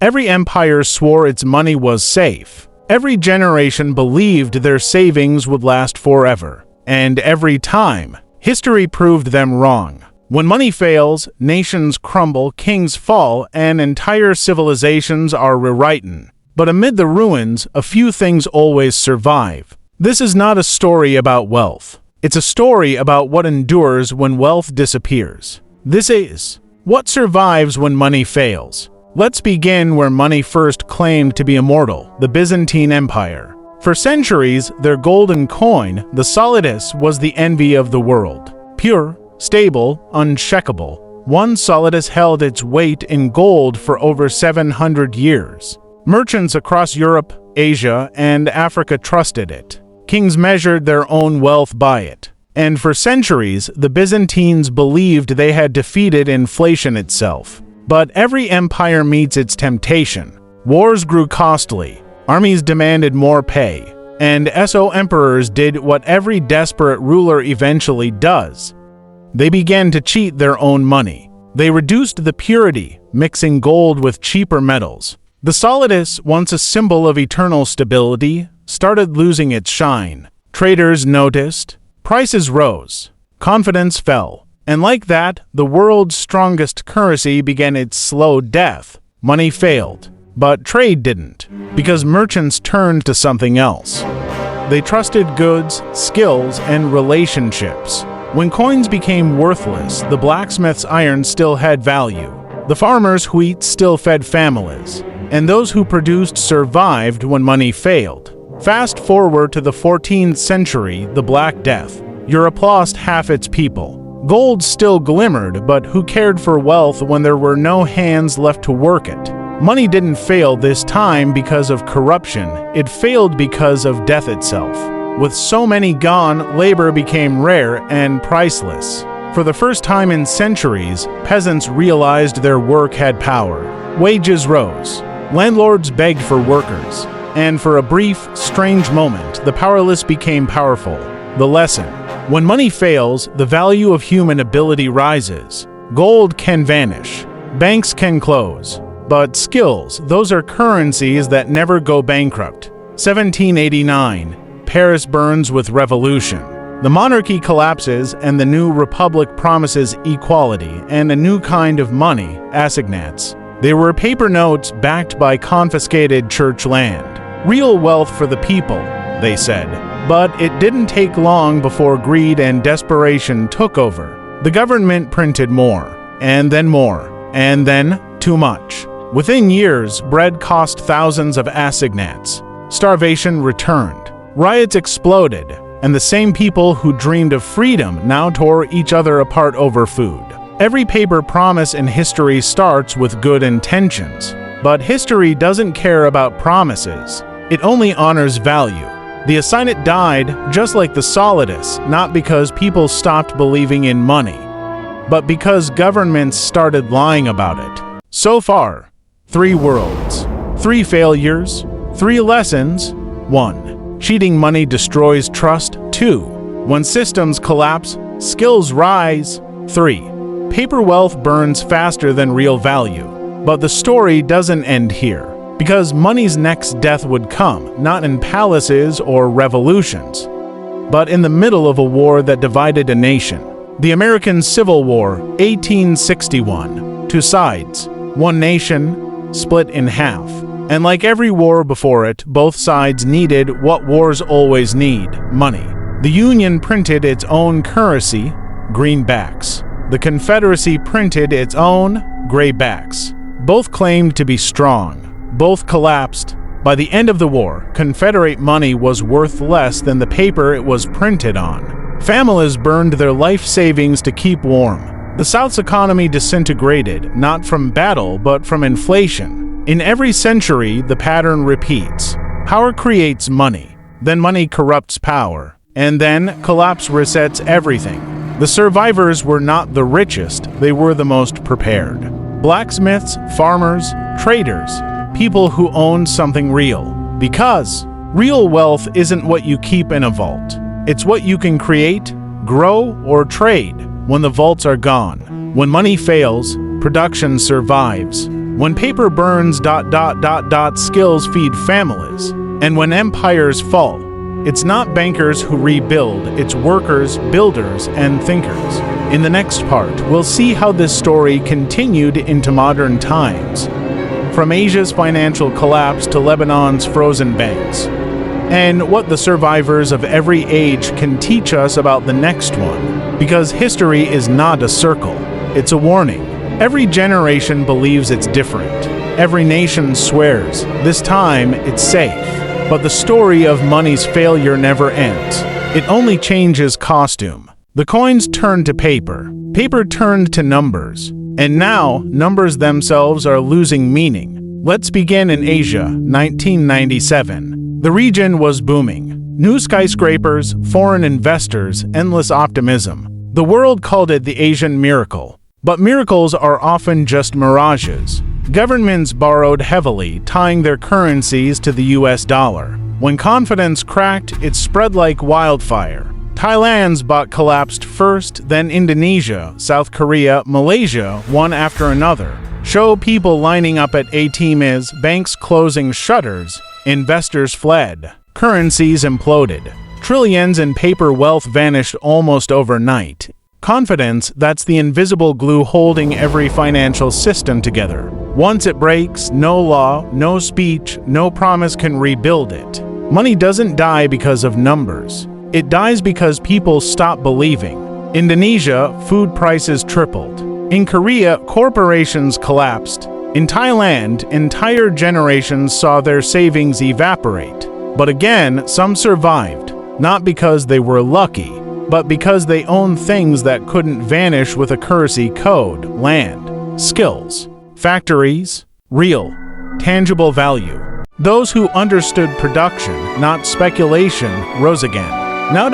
Every empire swore its money was safe. Every generation believed their savings would last forever. And every time, history proved them wrong. When money fails, nations crumble, kings fall, and entire civilizations are rewritten. But amid the ruins, a few things always survive. This is not a story about wealth. It's a story about what endures when wealth disappears. This is what survives when money fails. Let's begin where money first claimed to be immortal, the Byzantine Empire. For centuries, their golden coin, the solidus, was the envy of the world. Pure, stable, unshakable, one solidus held its weight in gold for over 700 years. Merchants across Europe, Asia, and Africa trusted it. Kings measured their own wealth by it. And for centuries, the Byzantines believed they had defeated inflation itself. But every empire meets its temptation. Wars grew costly, armies demanded more pay, and emperors did what every desperate ruler eventually does. They began to cheat their own money. They reduced the purity, mixing gold with cheaper metals. The solidus, once a symbol of eternal stability, started losing its shine. Traders noticed, prices rose, confidence fell. And like that, the world's strongest currency began its slow death. Money failed, but trade didn't, because merchants turned to something else. They trusted goods, skills, and relationships. When coins became worthless, the blacksmith's iron still had value. The farmer's wheat still fed families, and those who produced survived when money failed. Fast forward to the 14th century, the Black Death. Europe lost half its people. Gold still glimmered, but who cared for wealth when there were no hands left to work it? Money didn't fail this time because of corruption, it failed because of death itself. With so many gone, labor became rare and priceless. For the first time in centuries, peasants realized their work had power. Wages rose. Landlords begged for workers. And for a brief, strange moment, the powerless became powerful. The lesson: when money fails, the value of human ability rises. Gold can vanish. Banks can close. But skills, those are currencies that never go bankrupt. 1789. Paris burns with revolution. The monarchy collapses and the new republic promises equality and a new kind of money, assignats. They were paper notes backed by confiscated church land. Real wealth for the people, they said. But it didn't take long before greed and desperation took over. The government printed more, and then too much. Within years, bread cost thousands of assignats. Starvation returned. Riots exploded, and the same people who dreamed of freedom now tore each other apart over food. Every paper promise in history starts with good intentions. But history doesn't care about promises. It only honors value. The assignat died, just like the solidus, not because people stopped believing in money, but because governments started lying about it. So far, 3 worlds, 3 failures, 3 lessons. 1. Cheating money destroys trust. 2. When systems collapse, skills rise. 3. Paper wealth burns faster than real value. But the story doesn't end here. Because money's next death would come, not in palaces or revolutions, but in the middle of a war that divided a nation. The American Civil War, 1861. 2 sides, 1 nation, split in half. And like every war before it, both sides needed what wars always need: money. The Union printed its own currency, greenbacks. The Confederacy printed its own, graybacks. Both claimed to be strong. Both collapsed. By the end of the war, Confederate money was worth less than the paper it was printed on. Families burned their life savings to keep warm. The South's economy disintegrated, not from battle, but from inflation. In every century, the pattern repeats. Power creates money. Then money corrupts power. And then collapse resets everything. The survivors were not the richest, they were the most prepared. Blacksmiths, farmers, traders, people who owned something real. Because real wealth isn't what you keep in a vault. It's what you can create, grow, or trade when the vaults are gone. When money fails, production survives. When paper burns, skills feed families. And when empires fall, it's not bankers who rebuild, it's workers, builders, and thinkers. In the next part, we'll see how this story continued into modern times, from Asia's financial collapse to Lebanon's frozen banks, and what the survivors of every age can teach us about the next one. Because history is not a circle, it's a warning. Every generation believes it's different. Every nation swears, this time it's safe. But the story of money's failure never ends. It only changes costume. The coins turned to paper. Paper turned to numbers. And now, numbers themselves are losing meaning. Let's begin in Asia, 1997. The region was booming. New skyscrapers, foreign investors, endless optimism. The world called it the Asian miracle. But miracles are often just mirages. Governments borrowed heavily, tying their currencies to the US dollar. When confidence cracked, it spread like wildfire. Thailand's baht collapsed first, then Indonesia, South Korea, Malaysia, one after another. Show people lining up at ATMs, banks closing shutters, investors fled, currencies imploded. Trillions in paper wealth vanished almost overnight. Confidence, that's the invisible glue holding every financial system together. Once it breaks, no law, no speech, no promise can rebuild it. Money doesn't die because of numbers. It dies because people stop believing. Indonesia, food prices tripled. In Korea, corporations collapsed. In Thailand, entire generations saw their savings evaporate. But again, some survived, not because they were lucky, but because they owned things that couldn't vanish with a currency code: land, skills, factories, real, tangible value. Those who understood production, not speculation, rose again. Now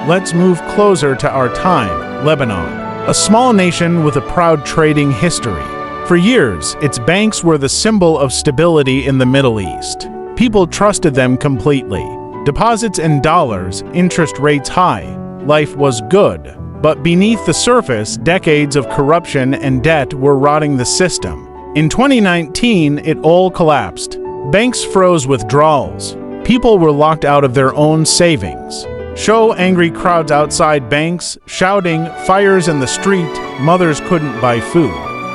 let's move closer to our time, Lebanon, a small nation with a proud trading history. For years, its banks were the symbol of stability in the Middle East. People trusted them completely. Deposits in dollars, interest rates high. Life was good. But beneath the surface, decades of corruption and debt were rotting the system. In 2019, it all collapsed. Banks froze withdrawals. People were locked out of their own savings. Show angry crowds outside banks, shouting, fires in the street, mothers couldn't buy food.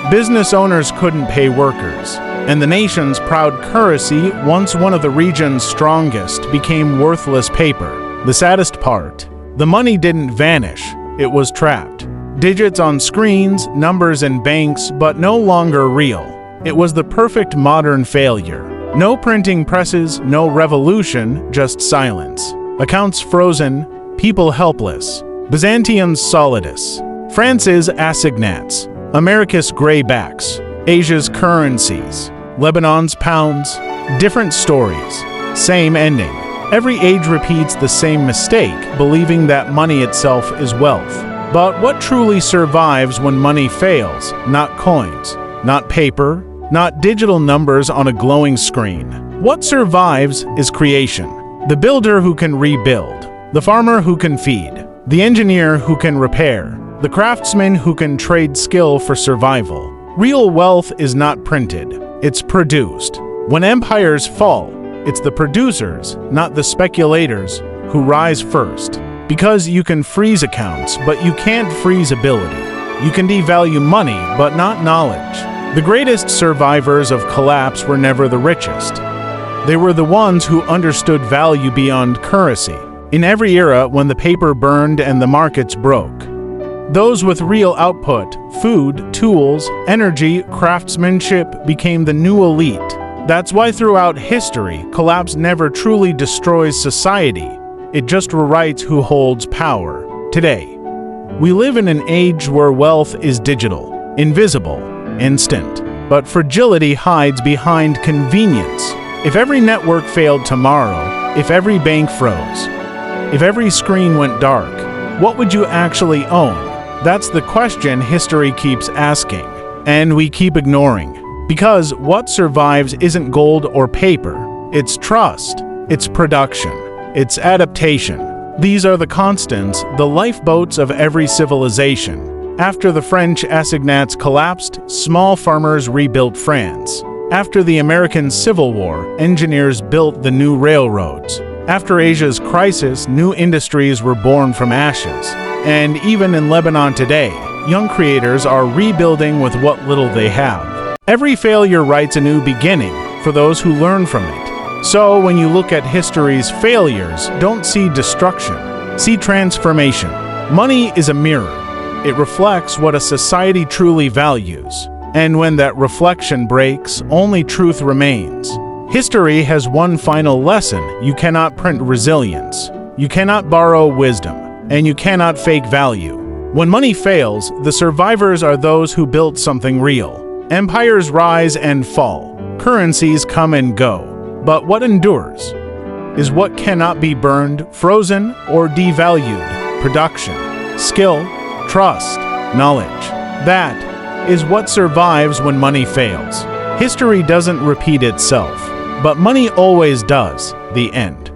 Business owners couldn't pay workers. And the nation's proud currency, once one of the region's strongest, became worthless paper. The saddest part, the money didn't vanish, it was trapped. Digits on screens, numbers in banks, but no longer real. It was the perfect modern failure. No printing presses, no revolution, just silence. Accounts frozen, people helpless. Byzantine's solidus, France's assignats, America's graybacks, Asia's currencies, Lebanon's pounds. Different stories, same ending. Every age repeats the same mistake, believing that money itself is wealth. But what truly survives when money fails? Not coins, not paper, not digital numbers on a glowing screen. What survives is creation. The builder who can rebuild, the farmer who can feed, the engineer who can repair, the craftsman who can trade skill for survival. Real wealth is not printed, it's produced. When empires fall, it's the producers, not the speculators, who rise first. Because you can freeze accounts, but you can't freeze ability. You can devalue money, but not knowledge. The greatest survivors of collapse were never the richest. They were the ones who understood value beyond currency. In every era when the paper burned and the markets broke, those with real output, food, tools, energy, craftsmanship, became the new elite. That's why throughout history, collapse never truly destroys society. It just rewrites who holds power. Today, we live in an age where wealth is digital, invisible, instant. But fragility hides behind convenience. If every network failed tomorrow, if every bank froze, if every screen went dark, what would you actually own? That's the question history keeps asking, and we keep ignoring. Because what survives isn't gold or paper, it's trust, it's production, it's adaptation. These are the constants, the lifeboats of every civilization. After the French assignats collapsed, small farmers rebuilt France. After the American Civil War, engineers built the new railroads. After Asia's crisis, new industries were born from ashes. And even in Lebanon today, young creators are rebuilding with what little they have. Every failure writes a new beginning for those who learn from it. So when you look at history's failures, don't see destruction, see transformation. Money is a mirror. It reflects what a society truly values. And when that reflection breaks, only truth remains. History has one final lesson: you cannot print resilience, you cannot borrow wisdom, and you cannot fake value. When money fails, the survivors are those who built something real. Empires rise and fall, currencies come and go. But what endures is what cannot be burned, frozen, or devalued: production, skill, trust, knowledge. That is what survives when money fails. History doesn't repeat itself, but money always does. The end.